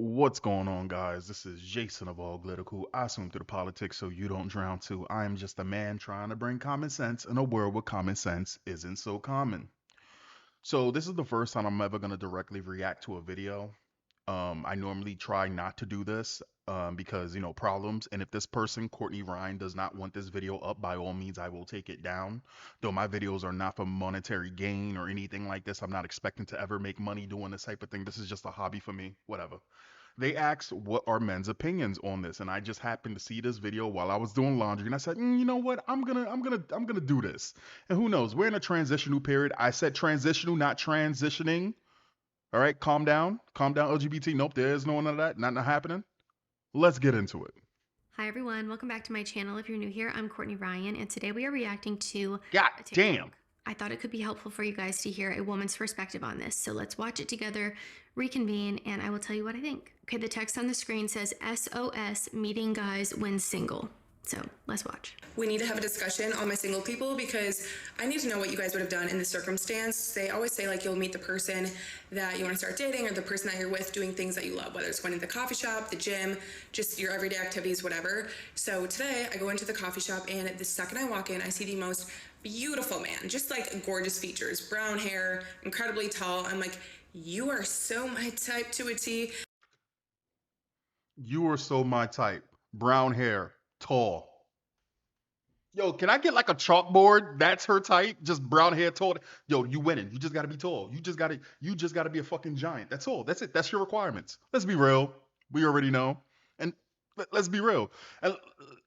What's going on, guys? This is Jason of Auglitical. I swim through the politics so you don't drown too. I am just a man trying to bring common sense in a world where common sense isn't so common. So, this is the first time I'm ever going to directly react to a video. I normally try not to do this because, problems. And if this person, Courtney Ryan, does not want this video up, by all means, I will take it down. Though my videos are not for monetary gain or anything like this. I'm not expecting to ever make money doing this type of thing. This is just a hobby for me, whatever. They asked what are men's opinions on this, and I just happened to see this video while I was doing laundry, and I said, you know what, I'm gonna do this. And who knows, we're in a transitional period. I said transitional, not transitioning. All right, calm down, LGBT. Nope, there is no none of that, not happening. Let's get into it. Hi everyone, welcome back to my channel. If you're new here, I'm Courtney Ryan, and today we are reacting to God a damn. TikTok. I thought it could be helpful for you guys to hear a woman's perspective on this. So let's watch it together, reconvene, and I will tell you what I think. Okay, the text on the screen says SOS meeting guys when single. So let's watch. We need to have a discussion on my single people because I need to know what you guys would have done in this circumstance. They always say like you'll meet the person that you want to start dating or the person that you're with doing things that you love, whether it's going to the coffee shop, the gym, just your everyday activities, whatever. So today I go into the coffee shop and the second I walk in, I see the most beautiful man, just like gorgeous features, brown hair, incredibly tall. I'm like, you are so my type to a T. You are so my type. Brown hair, tall. Yo, can I get like a chalkboard? That's her type. Just brown hair, tall. Yo, you winning. You just gotta be tall. You just gotta be a fucking giant. That's all. That's it. That's your requirements. Let's be real. We already know. And let's be real. And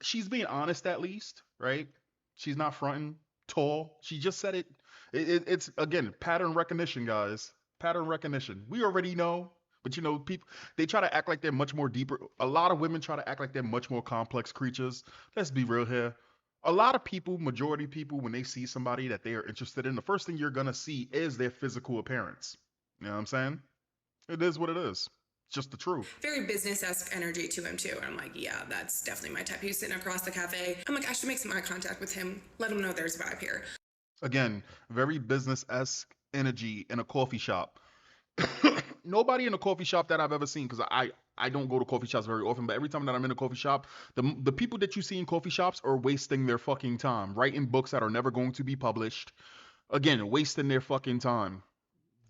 she's being honest at least, right? She's not fronting. Tall. She just said it. It's again pattern recognition, guys. Pattern recognition. We already know. But people they try to act like they're much more deeper. A lot of women try to act like they're much more complex creatures. Let's be real here. A lot of people, majority of people, when they see somebody that they are interested in, the first thing you're gonna see is their physical appearance. You know what I'm saying? It is what it is. It's just the truth. Very business-esque energy to him too. And I'm like, yeah, that's definitely my type. He was sitting across the cafe. I'm like, I should make some eye contact with him, let him know there's a vibe here. Again, very business-esque energy in a coffee shop. Nobody in a coffee shop that I've ever seen, because I don't go to coffee shops very often, but every time that I'm in a coffee shop, the people that you see in coffee shops are wasting their fucking time writing books that are never going to be published. Again, wasting their fucking time.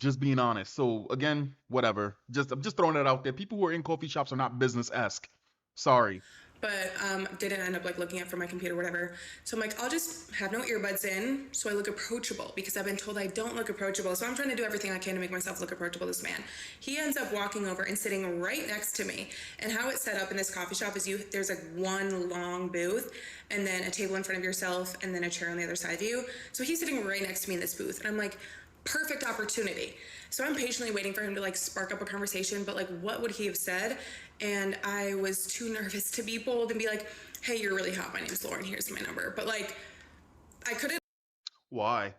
Just being honest. So again, whatever. I'm just throwing it out there. People who are in coffee shops are not business esque. Sorry. But didn't end up like looking up for my computer, whatever. So I'm like, I'll just have no earbuds in so I look approachable because I've been told I don't look approachable. So I'm trying to do everything I can to make myself look approachable to this man. He ends up walking over and sitting right next to me. And how it's set up in this coffee shop is there's like one long booth and then a table in front of yourself and then a chair on the other side of you. So he's sitting right next to me in this booth. And I'm like, perfect opportunity. So I'm patiently waiting for him to like spark up a conversation, but like what would he have said? And I was too nervous to be bold and be like, hey, you're really hot. My name's Lauren. Here's my number. But like, I couldn't. Why?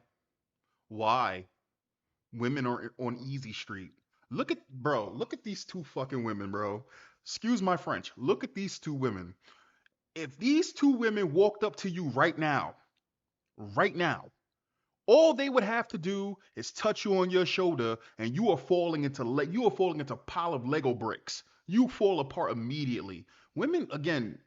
Why? Women are on easy street. Look at these two fucking women, bro. Excuse my French. Look at these two women. If these two women walked up to you right now, all they would have to do is touch you on your shoulder, and you are falling into a pile of Lego bricks. You fall apart immediately. Women, again,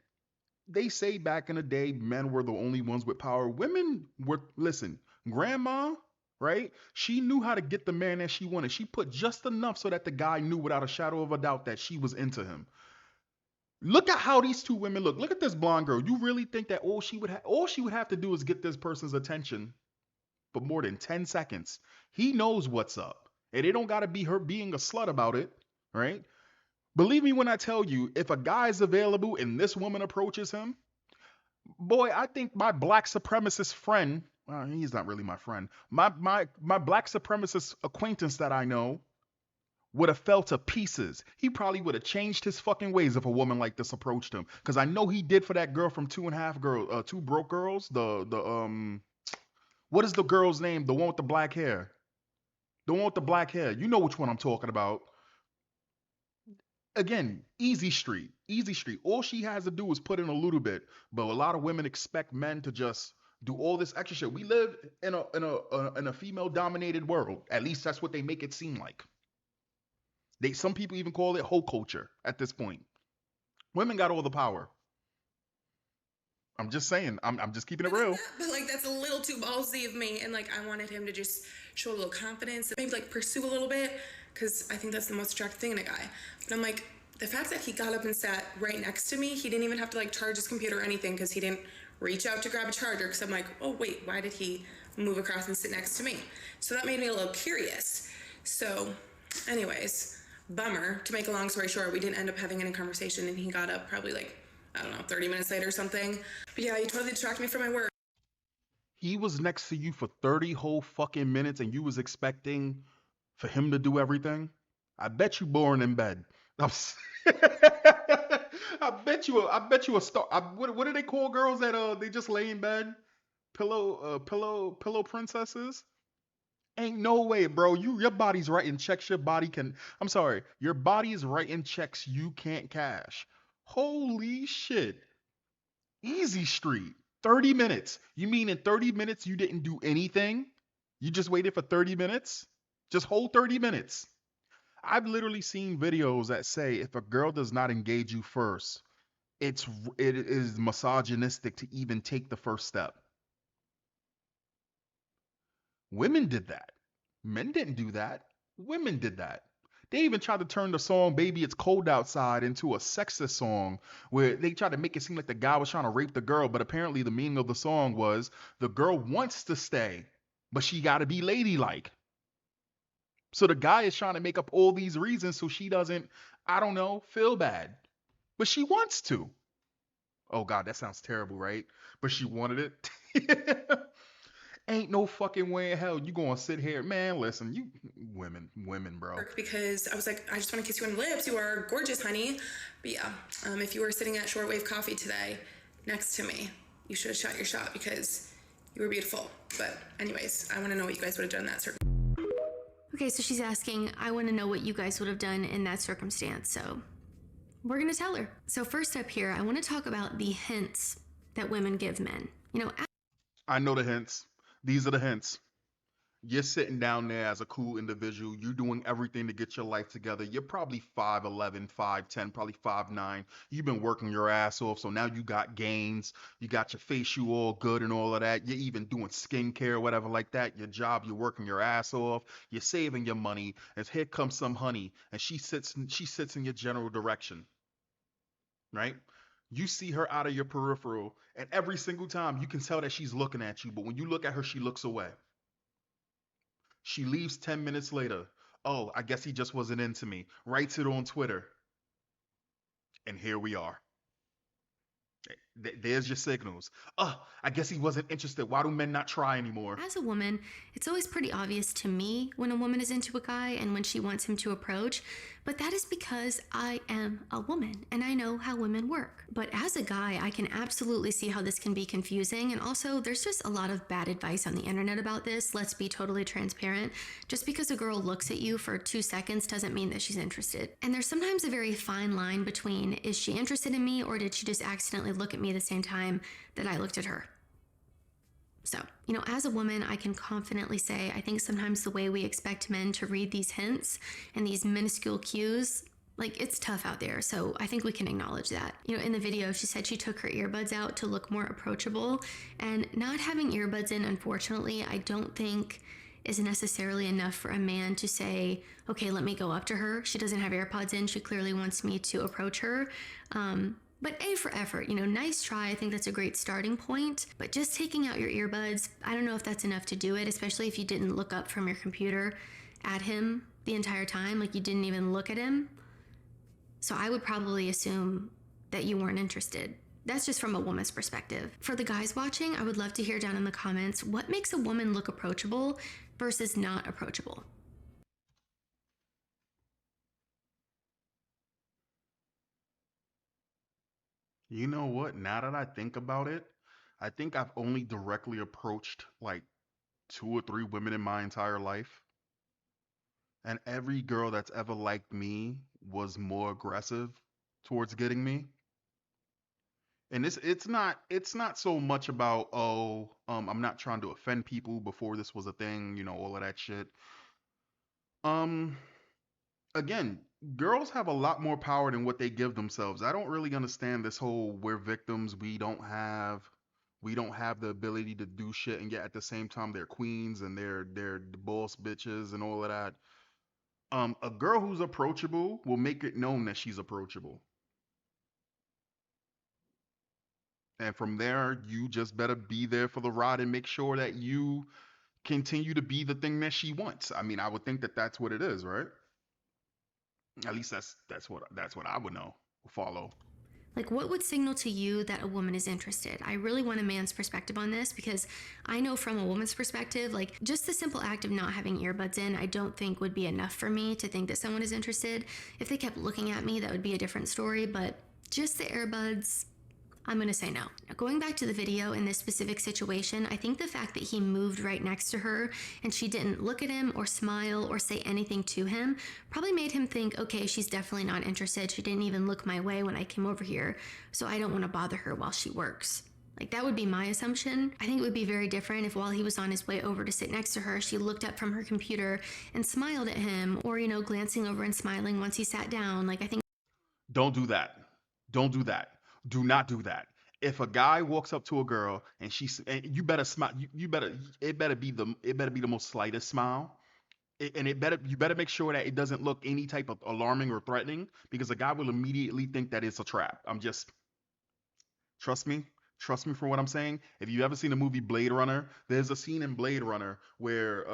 they say back in the day, men were the only ones with power. Women were, listen, grandma, right? She knew how to get the man that she wanted. She put just enough so that the guy knew without a shadow of a doubt that she was into him. Look at how these two women look. Look at this blonde girl. You really think that all she would have to do is get this person's attention for more than 10 seconds. He knows what's up. And it don't got to be her being a slut about it, right? Believe me when I tell you, if a guy is available and this woman approaches him, boy, I think my black supremacist friend, well, he's not really my friend, my black supremacist acquaintance that I know would have fell to pieces. He probably would have changed his fucking ways if a woman like this approached him. Because I know he did for that girl from Two Broke Girls. The what is the girl's name? The one with the black hair. The one with the black hair. You know which one I'm talking about. Again, easy street. Easy street. All she has to do is put in a little bit. But a lot of women expect men to just do all this extra shit. We live in a female dominated world. At least that's what they make it seem like. Some people even call it hoe culture at this point. Women got all the power. I'm just saying. I'm just keeping I it like real. that, but like that's a little too ballsy of me, and like I wanted him to just show a little confidence, maybe like pursue a little bit, because I think that's the most attractive thing in a guy. But I'm like, the fact that he got up and sat right next to me, he didn't even have to like charge his computer or anything, because he didn't reach out to grab a charger. Because I'm like, oh wait, why did he move across and sit next to me? So that made me a little curious. So, anyways, bummer. To make a long story short, we didn't end up having any conversation, and he got up probably like, I don't know, 30 minutes later or something. But yeah, he totally distracted me from my work. He was next to you for 30 whole fucking minutes and you was expecting for him to do everything? I bet you born in bed. I bet you a star. What do they call girls that they just lay in bed? Pillow princesses? Ain't no way, bro. Your body's writing checks your body can. I'm sorry, your body is writing checks you can't cash. Holy shit. Easy street. 30 minutes. You mean in 30 minutes you didn't do anything? You just waited for 30 minutes? Just hold 30 minutes. I've literally seen videos that say if a girl does not engage you first, it is misogynistic to even take the first step. Women did that. Men didn't do that. Women did that. They even tried to turn the song Baby It's Cold Outside into a sexist song where they tried to make it seem like the guy was trying to rape the girl, but apparently the meaning of the song was the girl wants to stay, but she got to be ladylike. So the guy is trying to make up all these reasons so she doesn't, I don't know, feel bad. But she wants to. Oh God, that sounds terrible, right? But she wanted it. Ain't no fucking way in hell you gonna sit here, man. Listen, you women, bro. Because I was like, I just want to kiss you on the lips. You are gorgeous, honey. But yeah, if you were sitting at Shortwave Coffee today next to me, you should have shot your shot because you were beautiful. But anyways, I want to know what you guys would have done in that circumstance. Okay, so she's asking, I want to know what you guys would have done in that circumstance. So we're going to tell her. So, first up here, I want to talk about the hints that women give men. You know, I know the hints. These are the hints. You're sitting down there as a cool individual. You're doing everything to get your life together. You're probably 5'11, 5'10, probably 5'9. You've been working your ass off, so now you got gains. You got your facial all good and all of that. You're even doing skincare, whatever like that. Your job, you're working your ass off. You're saving your money. And here comes some honey, and she sits in your general direction, right? You see her out of your peripheral, and every single time you can tell that she's looking at you, but when you look at her, she looks away. She leaves 10 minutes later. Oh, I guess he just wasn't into me. Writes it on Twitter. And here we are. There's your signals. Oh, I guess he wasn't interested. Why do men not try anymore? as a woman, it's always pretty obvious to me when a woman is into a guy and when she wants him to approach, but that is because I am a woman and I know how women work. But as a guy, I can absolutely see how this can be confusing, and also there's just a lot of bad advice on the internet about this. Let's be totally transparent. Just because a girl looks at you for 2 seconds doesn't mean that she's interested. And there's sometimes a very fine line between is she interested in me or did she just accidentally look at me the same time that I looked at her? So, as a woman, I can confidently say I think sometimes the way we expect men to read these hints and these minuscule cues, like, it's tough out there. So I think we can acknowledge that. In the video, she said she took her earbuds out to look more approachable. And not having earbuds in, unfortunately, I don't think is necessarily enough for a man to say, okay, let me go up to her. She doesn't have AirPods in. She clearly wants me to approach her. But A for effort, nice try. I think that's a great starting point. But just taking out your earbuds, I don't know if that's enough to do it, especially if you didn't look up from your computer at him the entire time, like you didn't even look at him. So I would probably assume that you weren't interested. That's just from a woman's perspective. For the guys watching, I would love to hear down in the comments what makes a woman look approachable versus not approachable. You know what? Now that I think about it, I think I've only directly approached like two or three women in my entire life. And every girl that's ever liked me was more aggressive towards getting me. And it's not so much about, oh, I'm not trying to offend people before this was a thing, all of that shit. Um again, girls have a lot more power than what they give themselves. I don't really understand this whole we're victims, we don't have the ability to do shit, and yet at the same time they're queens and they're the boss bitches and all of that. A girl who's approachable will make it known that she's approachable. And from there, you just better be there for the ride and make sure that you continue to be the thing that she wants. I mean, I would think that that's what it is, right? At least that's what I would know. Follow. Like, what would signal to you that a woman is interested? I really want a man's perspective on this because I know from a woman's perspective, like, just the simple act of not having earbuds in, I don't think would be enough for me to think that someone is interested. If they kept looking at me, that would be a different story, but just the earbuds, I'm gonna say no. Now, going back to the video in this specific situation, I think the fact that he moved right next to her and she didn't look at him or smile or say anything to him probably made him think, okay, she's definitely not interested. She didn't even look my way when I came over here, so I don't want to bother her while she works. Like, that would be my assumption. I think it would be very different if while he was on his way over to sit next to her, she looked up from her computer and smiled at him, or, glancing over and smiling once he sat down. Like, I think Don't do that. Don't do that. Do not do that. If a guy walks up to a girl and and you better smile, you better it better be the most slightest smile. And you better make sure that it doesn't look any type of alarming or threatening, because a guy will immediately think that it's a trap. Trust me. Trust me for what I'm saying. If you ever seen the movie Blade Runner, there's a scene in Blade Runner where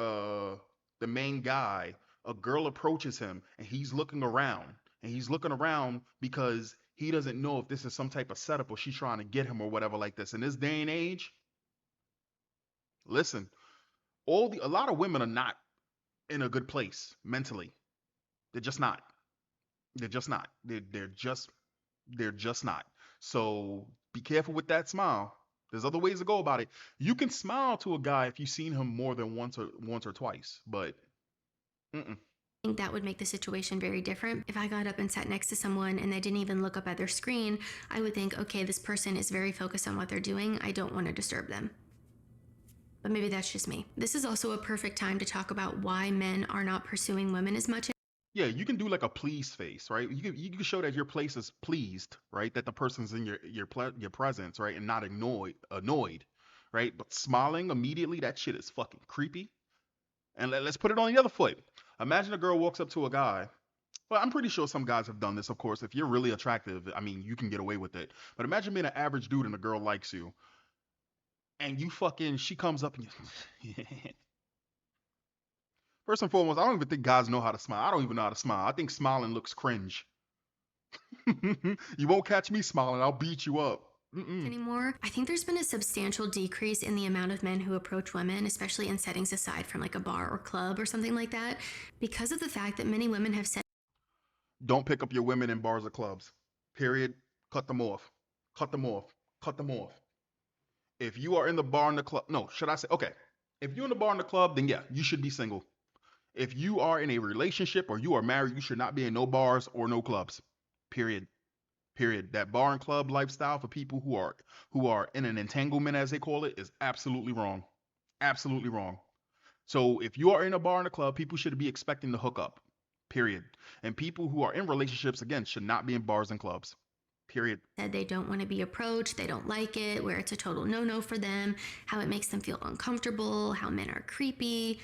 the main guy, a girl approaches him and he's looking around. And he's looking around because he doesn't know if this is some type of setup or she's trying to get him or whatever like this. In this day and age, listen, a lot of women are not in a good place mentally. They're just not. They're just not. They're just not. So be careful with that smile. There's other ways to go about it. You can smile to a guy if you've seen him more than once or twice, but mm-mm. that would make the situation very different. If I got up and sat next to someone and they didn't even look up at their screen, I would think, okay, this person is very focused on what they're doing. I don't want to disturb them. But maybe that's just me. This is also a perfect time to talk about why men are not pursuing women as much. Yeah, you can do like a please face, right? You can show that your place is pleased, right? That the person's in your presence, right, and not annoyed, right? But smiling immediately, that shit is fucking creepy. And let's put it on the other foot. Imagine a girl walks up to a guy. Well, I'm pretty sure some guys have done this, of course. If you're really attractive, I mean, you can get away with it. But imagine being an average dude and a girl likes you, and she comes up and you, first and foremost, I don't even think guys know how to smile. I don't even know how to smile. I think smiling looks cringe. You won't catch me smiling. I'll beat you up. Mm-mm. Anymore. I think there's been a substantial decrease in the amount of men who approach women, especially in settings aside from like a bar or club or something like that, because of the fact that many women have said Don't pick up your women in bars or clubs. Period. Cut them off. Cut them off. Cut them off. If you are in the bar and the club, no, should I say, okay. If you're in the bar and the club, then yeah, you should be single. If you are in a relationship or you are married, you should not be in no bars or no clubs. Period. Period. That bar and club lifestyle for people who are in an entanglement, as they call it, is absolutely wrong. Absolutely wrong. So if you are in a bar and a club, people should be expecting to hook up. Period. And people who are in relationships, again, should not be in bars and clubs. Period. they don't want to be approached, they don't like it, where it's a total no-no for them, how it makes them feel uncomfortable, how men are creepy.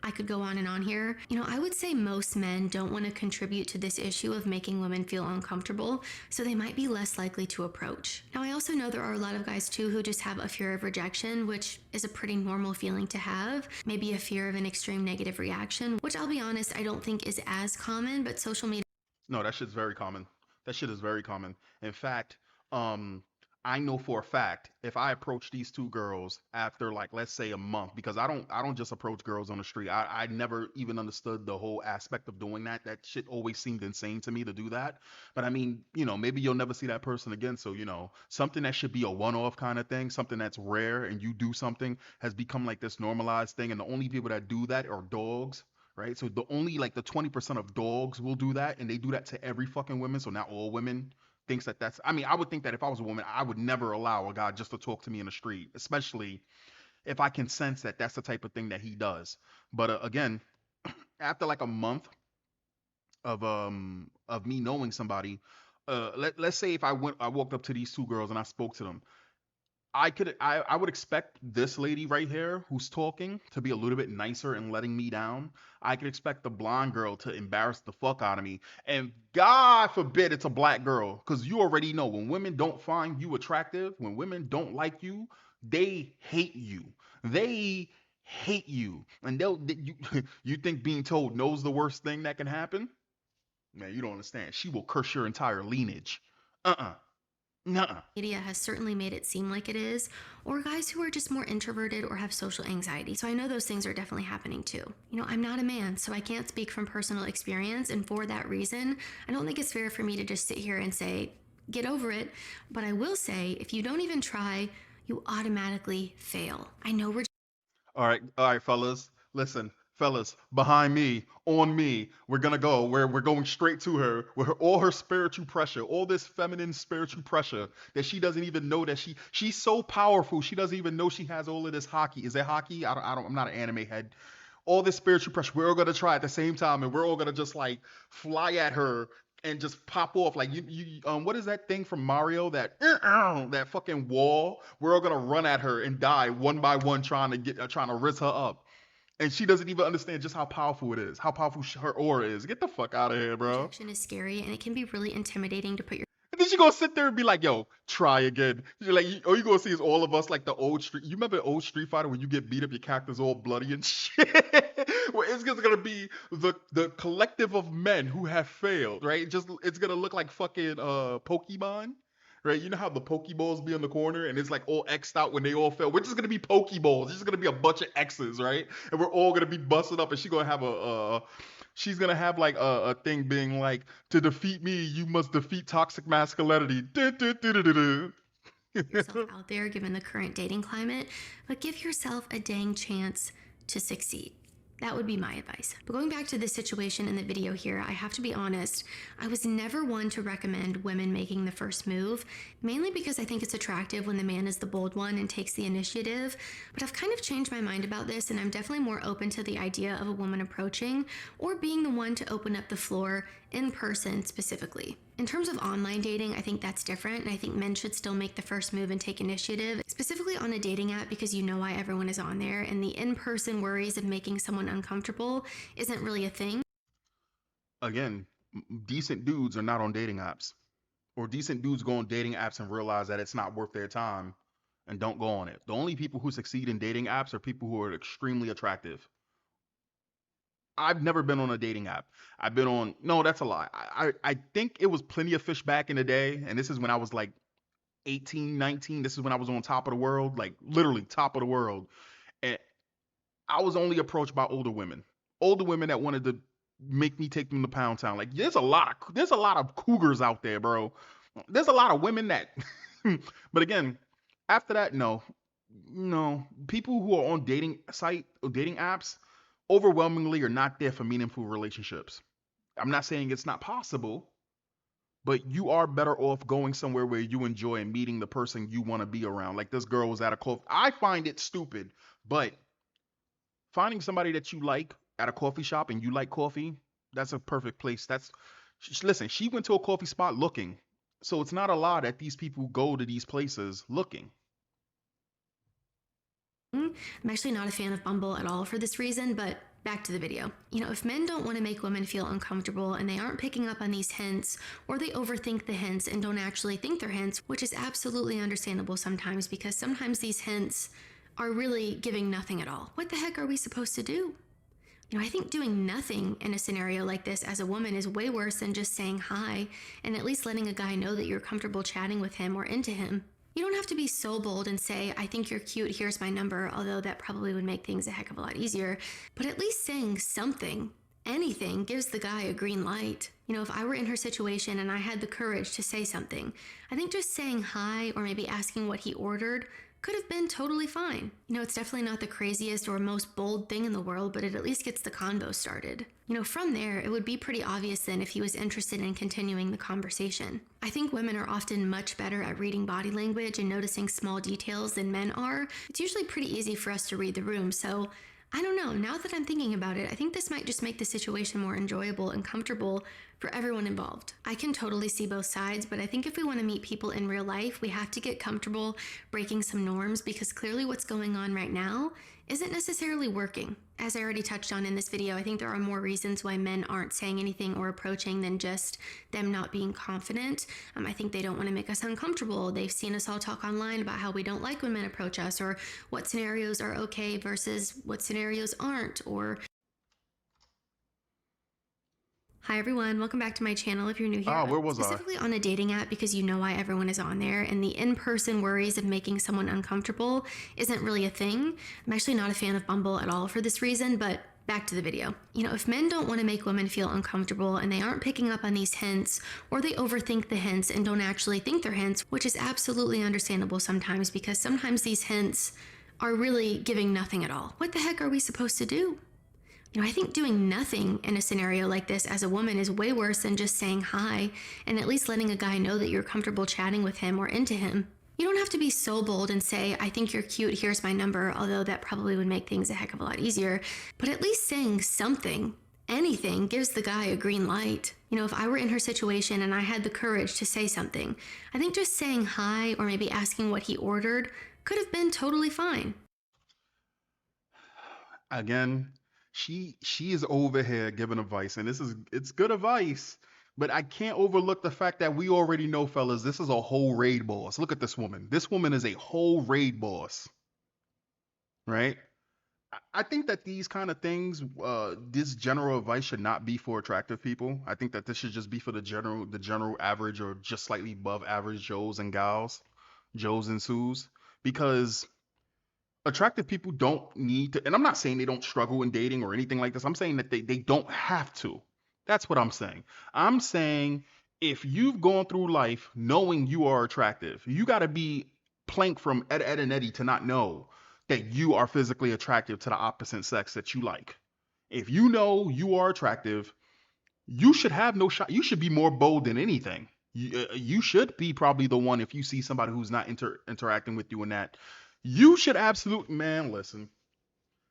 I could go on and on here. I would say most men don't want to contribute to this issue of making women feel uncomfortable, so they might be less likely to approach. Now, I also know there are a lot of guys too who just have a fear of rejection, which is a pretty normal feeling to have. Maybe a fear of an extreme negative reaction, which I'll be honest, I don't think is as common, but social media. No, that shit's very common. That shit is very common. In fact, um, I know for a fact if I approach these two girls after, like, let's say a month, because I don't just approach girls on the street. I never even understood the whole aspect of doing that. That shit always seemed insane to me to do that. But I mean, maybe you'll never see that person again. So, something that should be a one-off kind of thing, something that's rare, and you do something has become like this normalized thing. And the only people that do that are dogs, right? So the only like the 20% of dogs will do that, and they do that to every fucking woman. So not all women thinks that that's. I mean, I would think that if I was a woman, I would never allow a guy just to talk to me in the street, especially if I can sense that that's the type of thing that he does. But again, after like a month of me knowing somebody. Let's say if I walked up to these two girls and I spoke to them. I would expect this lady right here who's talking to be a little bit nicer and letting me down. I could expect the blonde girl to embarrass the fuck out of me. And God forbid it's a black girl. Because you already know when women don't find you attractive, when women don't like you, they hate you. They hate you. And you, you think being told no's the worst thing that can happen? Man, you don't understand. She will curse your entire lineage. Uh-uh. Nuh-uh. Media has certainly made it seem like it is, or guys who are just more introverted or have social anxiety. So I know those things are definitely happening too. You know, I'm not a man, so I can't speak from personal experience, and for that reason, I don't think it's fair for me to just sit here and say, get over it. But I will say, if you don't even try, you automatically fail. I know we're All right, fellas. Listen, fellas, behind me, on me, we're gonna go. We're going straight to her with all her spiritual pressure, all this feminine spiritual pressure that she doesn't even know that she's so powerful. She doesn't even know she has all of this hockey. Is it hockey? I'm not an anime head. All this spiritual pressure. We're all gonna try at the same time, and we're all gonna just like fly at her and just pop off like what is that thing from Mario, that that fucking wall. We're all gonna run at her and die one by one trying to rizz her up, and she doesn't even understand just how powerful it is, how powerful her aura is. Get the fuck out of here, bro. rejection is scary, and it can be really intimidating to put And then she gonna sit there and be like, "Yo, try again." You're like, all you gonna see is all of us like the old street. You remember old Street Fighter when you get beat up, your character's all bloody and shit. Well, it's just gonna be the collective of men who have failed, right? Just it's gonna look like fucking Pokemon, right? You know how the Pokeballs be in the corner and it's like all X'd out when they all fail. We're just gonna be Pokeballs. It's just gonna be a bunch of X's, right? And we're all gonna be busted up, and she's gonna have she's gonna have like a thing being like, to defeat me, you must defeat toxic masculinity. yourself out there given the current dating climate, but give yourself a dang chance to succeed. That would be my advice. But going back to this situation in the video here, I have to be honest, I was never one to recommend women making the first move, mainly because I think it's attractive when the man is the bold one and takes the initiative. But I've kind of changed my mind about this, and I'm definitely more open to the idea of a woman approaching or being the one to open up the floor in person specifically. In terms of online dating, I think that's different, and I think men should still make the first move and take initiative, specifically on a dating app, because you know why everyone is on there, and the in-person worries of making someone uncomfortable isn't really a thing. Again, decent dudes are not on dating apps, or decent dudes go on dating apps and realize that it's not worth their time and don't go on it. The only people who succeed in dating apps are people who are extremely attractive. I've never been on a dating app. I've been on, no, that's a lie. I think it was Plenty of Fish back in the day, and this is when I was like 18, 19. This is when I was on top of the world, like literally top of the world. And I was only approached by older women that wanted to make me take them to Pound Town. Like there's a lot of cougars out there, bro. There's a lot of women that, but again, after that, no, no. People who are on dating site or dating apps overwhelmingly are not there for meaningful relationships. I'm not saying it's not possible, but you are better off going somewhere where you enjoy and meeting the person you want to be around. Like this girl was at a coffee. I find it stupid, but finding somebody that you like at a coffee shop and you like coffee, that's a perfect place. Listen, she went to a coffee spot looking. So it's not a lie that these people go to these places looking. I'm actually not a fan of Bumble at all for this reason, but back to the video. You know, if men don't want to make women feel uncomfortable and they aren't picking up on these hints, or they overthink the hints and don't actually think they're hints, which is absolutely understandable sometimes, because sometimes these hints are really giving nothing at all. What the heck are we supposed to do? You know, I think doing nothing in a scenario like this as a woman is way worse than just saying hi and at least letting a guy know that you're comfortable chatting with him or into him. You don't have to be so bold and say, I think you're cute, here's my number, although that probably would make things a heck of a lot easier. But at least saying something, anything, gives the guy a green light. You know, if I were in her situation and I had the courage to say something, I think just saying hi or maybe asking what he ordered could have been totally fine. You know, it's definitely not the craziest or most bold thing in the world, but it at least gets the convo started. You know, from there, it would be pretty obvious then if he was interested in continuing the conversation. I think women are often much better at reading body language and noticing small details than men are. It's usually pretty easy for us to read the room, so I don't know. Now that I'm thinking about it, I think this might just make the situation more enjoyable and comfortable for everyone involved. I can totally see both sides, but I think if we want to meet people in real life, we have to get comfortable breaking some norms because clearly what's going on right now isn't necessarily working. As I already touched on in this video, I think there are more reasons why men aren't saying anything or approaching than just them not being confident. I think they don't want to make us uncomfortable. They've seen us all talk online about how we don't like when men approach us, or what scenarios are okay versus what scenarios aren't, or hi everyone, welcome back to my channel if you're new here. Where was I? Specifically on a dating app because you know why everyone is on there, and the in-person worries of making someone uncomfortable isn't really a thing. I'm actually not a fan of Bumble at all for this reason, but back to the video. If men don't want to make women feel uncomfortable and they aren't picking up on these hints, or they overthink the hints and don't actually think they're hints, which is absolutely understandable sometimes because sometimes these hints are really giving nothing at all. What the heck are we supposed to do? I think doing nothing in a scenario like this as a woman is way worse than just saying hi and at least letting a guy know that you're comfortable chatting with him or into him. You don't have to be so bold and say, I think you're cute, here's my number, although that probably would make things a heck of a lot easier. But at least saying something, anything, gives the guy a green light. If I were in her situation and I had the courage to say something, I think just saying hi or maybe asking what he ordered could have been totally fine. Again, she is over here giving advice, and it's good advice. But I can't overlook the fact that we already know, fellas, this is a whole raid boss. Look at this woman. This woman is a whole raid boss, right? I think that these kind of things, this general advice should not be for attractive people. I think that this should just be for the general average or just slightly above average Joes and gals, Joes and Sues, because attractive people don't need to, and I'm not saying they don't struggle in dating or anything like this. I'm saying that they don't have to. That's what I'm saying. I'm saying if you've gone through life knowing you are attractive, you got to be plank from Ed and Eddie to not know that you are physically attractive to the opposite sex that you like. If you know you are attractive, you should have no shot. You should be more bold than anything. You should be probably the one if you see somebody who's not interacting with you in that. You should absolutely, man, listen.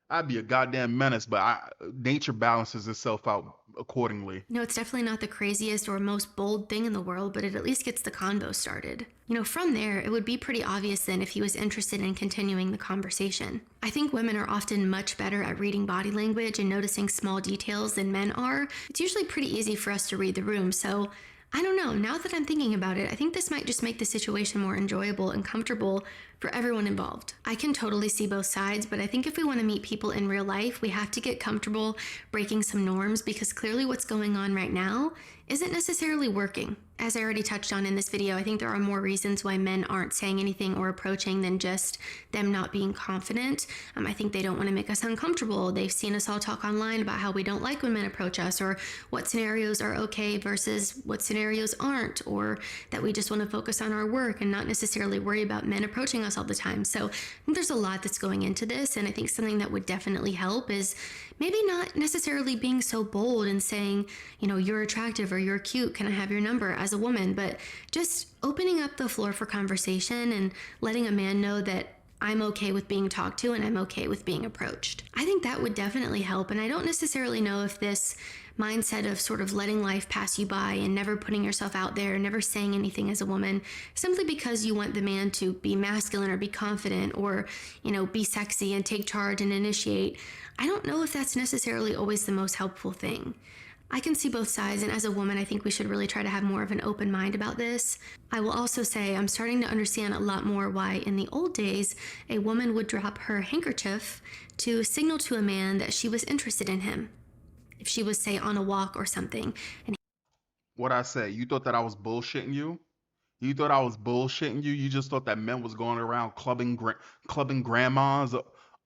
I'd be a goddamn menace, but nature balances itself out accordingly. It's definitely not the craziest or most bold thing in the world, but it at least gets the convo started. From there, it would be pretty obvious then if he was interested in continuing the conversation. I think women are often much better at reading body language and noticing small details than men are. It's usually pretty easy for us to read the room, so I don't know. Now that I'm thinking about it, I think this might just make the situation more enjoyable and comfortable for everyone involved. I can totally see both sides, but I think if we want to meet people in real life, we have to get comfortable breaking some norms because clearly what's going on right now isn't necessarily working. As I already touched on in this video, I think there are more reasons why men aren't saying anything or approaching than just them not being confident. I think they don't want to make us uncomfortable. They've seen us all talk online about how we don't like when men approach us, or what scenarios are okay versus what scenarios aren't, or that we just want to focus on our work and not necessarily worry about men approaching us all the time. So I think there's a lot that's going into this, and I think something that would definitely help is maybe not necessarily being so bold and saying, you're attractive or you're cute, can I have your number, as a woman, but just opening up the floor for conversation and letting a man know that I'm okay with being talked to and I'm okay with being approached. I think that would definitely help, and I don't necessarily know if this mindset of sort of letting life pass you by and never putting yourself out there, never saying anything as a woman, simply because you want the man to be masculine or be confident or, be sexy and take charge and initiate. I don't know if that's necessarily always the most helpful thing. I can see both sides, and as a woman, I think we should really try to have more of an open mind about this. I will also say I'm starting to understand a lot more why in the old days a woman would drop her handkerchief to signal to a man that she was interested in him. If she was, say, on a walk or something. And What I say? You thought that I was bullshitting you? You thought I was bullshitting you? You just thought that men was going around clubbing grandmas,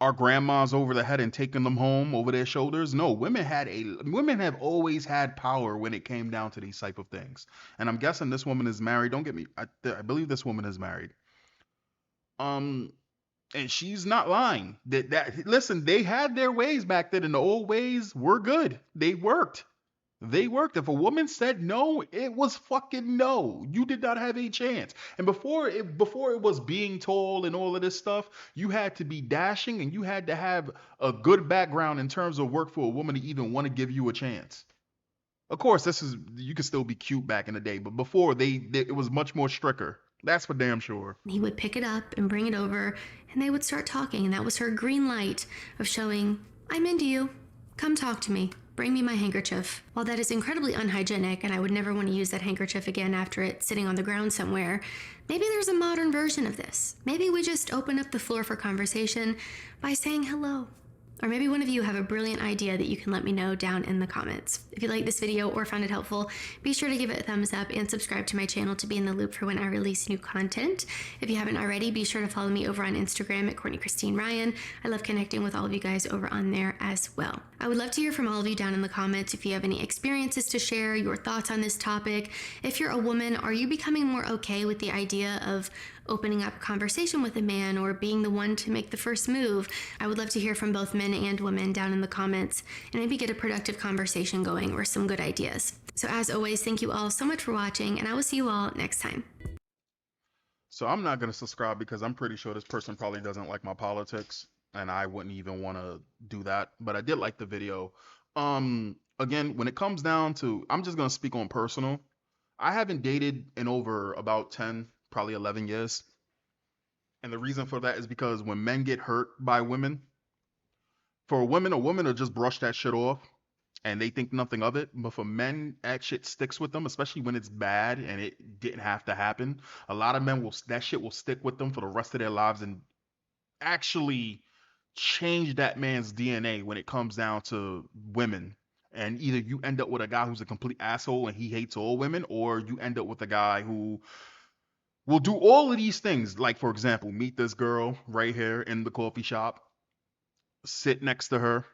our grandmas over the head and taking them home over their shoulders? No, women have always had power when it came down to these type of things. And I'm guessing this woman is married. Don't get me. I believe this woman is married. Um, and she's not lying. Listen, they had their ways back then, and the old ways were good. They worked. They worked. If a woman said no, it was fucking no. You did not have a chance. And before it was being told and all of this stuff, you had to be dashing and you had to have a good background in terms of work for a woman to even want to give you a chance. Of course, this is you could still be cute back in the day, but before it was much more stricter. That's for damn sure. He would pick it up and bring it over, and they would start talking, and that was her green light of showing, I'm into you. Come talk to me. Bring me my handkerchief. While that is incredibly unhygienic, and I would never want to use that handkerchief again after it's sitting on the ground somewhere, maybe there's a modern version of this. Maybe we just open up the floor for conversation by saying hello. Or maybe one of you have a brilliant idea that you can let me know down in the comments. If you like this video or found it helpful, be sure to give it a thumbs up and subscribe to my channel to be in the loop for when I release new content. If you haven't already, be sure to follow me over on Instagram at Courtney Christine Ryan. I love connecting with all of you guys over on there as well. I would love to hear from all of you down in the comments if you have any experiences to share, your thoughts on this topic. If you're a woman, are you becoming more okay with the idea of opening up a conversation with a man or being the one to make the first move? I would love to hear from both men and women down in the comments and maybe get a productive conversation going or some good ideas. So as always, thank you all so much for watching, and I will see you all next time. So I'm not gonna subscribe because I'm pretty sure this person probably doesn't like my politics, and I wouldn't even want to do that. But I did like the video. Again, when it comes down to, I'm just gonna speak on personal. I haven't dated in over about 10, probably 11 years. And the reason for that is because when men get hurt by women, for a woman will just brush that shit off and they think nothing of it. But for men, that shit sticks with them, especially when it's bad and it didn't have to happen. A lot of men that shit will stick with them for the rest of their lives and actually change that man's DNA when it comes down to women. And either you end up with a guy who's a complete asshole and he hates all women, or you end up with a guy who will do all of these things. Like, for example, meet this girl right here in the coffee shop, sit next to her.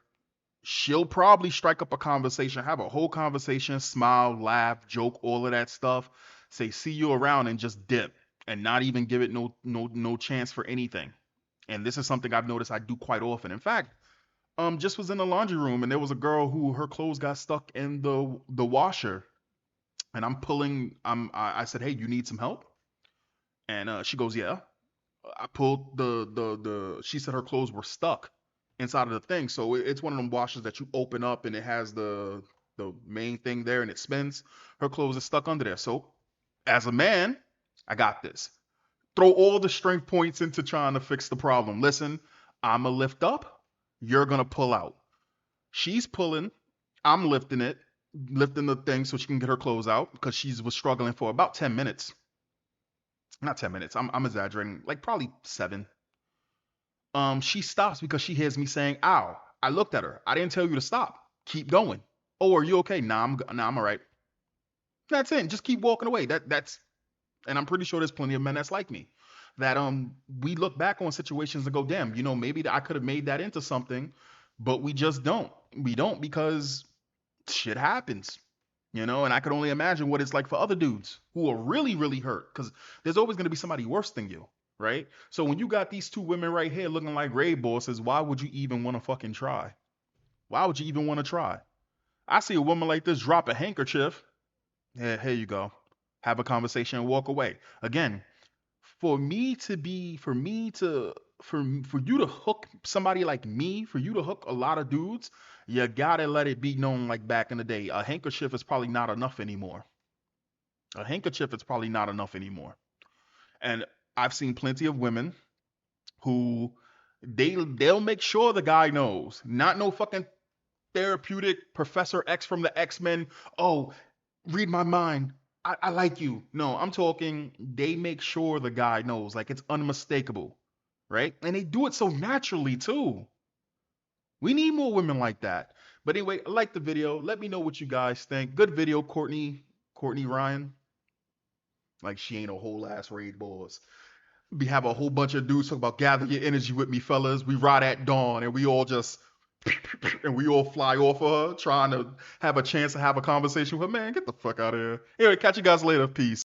She'll probably strike up a conversation, have a whole conversation, smile, laugh, joke, all of that stuff. Say, see you around, and just dip and not even give it no chance for anything. And this is something I've noticed I do quite often. In fact, just was in the laundry room and there was a girl who her clothes got stuck in the washer, and I said, hey, you need some help? And she goes, yeah. I pulled she said her clothes were stuck inside of the thing. So it's one of them washers that you open up and it has the main thing there and it spins. Her clothes are stuck under there. So as a man, I got this. Throw all the strength points into trying to fix the problem. Listen, I'ma lift up, you're gonna pull out. She's pulling, I'm lifting the thing so she can get her clothes out because she was struggling for about 10 minutes. Not 10 minutes. I'm exaggerating. Like probably 7. She stops because she hears me saying, ow. I looked at her. I didn't tell you to stop. Keep going. Oh, are you okay? Nah, I'm all right. That's it. Just keep walking away. And I'm pretty sure there's plenty of men that's like me. That we look back on situations and go, damn, maybe I could have made that into something, but we just don't. We don't because shit happens. And I could only imagine what it's like for other dudes who are really, really hurt, because there's always going to be somebody worse than you, right? So when you got these two women right here looking like raid bosses, why would you even want to fucking try? Why would you even want to try? I see a woman like this drop a handkerchief. Yeah, here you go. Have a conversation and walk away. Again, for you to hook somebody like me, for you to hook a lot of dudes, you gotta let it be known like back in the day. A handkerchief is probably not enough anymore. And I've seen plenty of women who they'll make sure the guy knows. Not no fucking therapeutic Professor X from the X-Men. Oh, read my mind. I like you. No, I'm talking they make sure the guy knows. Like it's unmistakable. Right? And they do it so naturally too. We need more women like that. But anyway, I like the video. Let me know what you guys think. Good video, Courtney Ryan. Like she ain't a whole ass raid boss. We have a whole bunch of dudes talk about gather your energy with me, fellas. We ride at dawn and we all just and we all fly off of her trying to have a chance to have a conversation with her. Man, get the fuck out of here. Anyway, catch you guys later. Peace.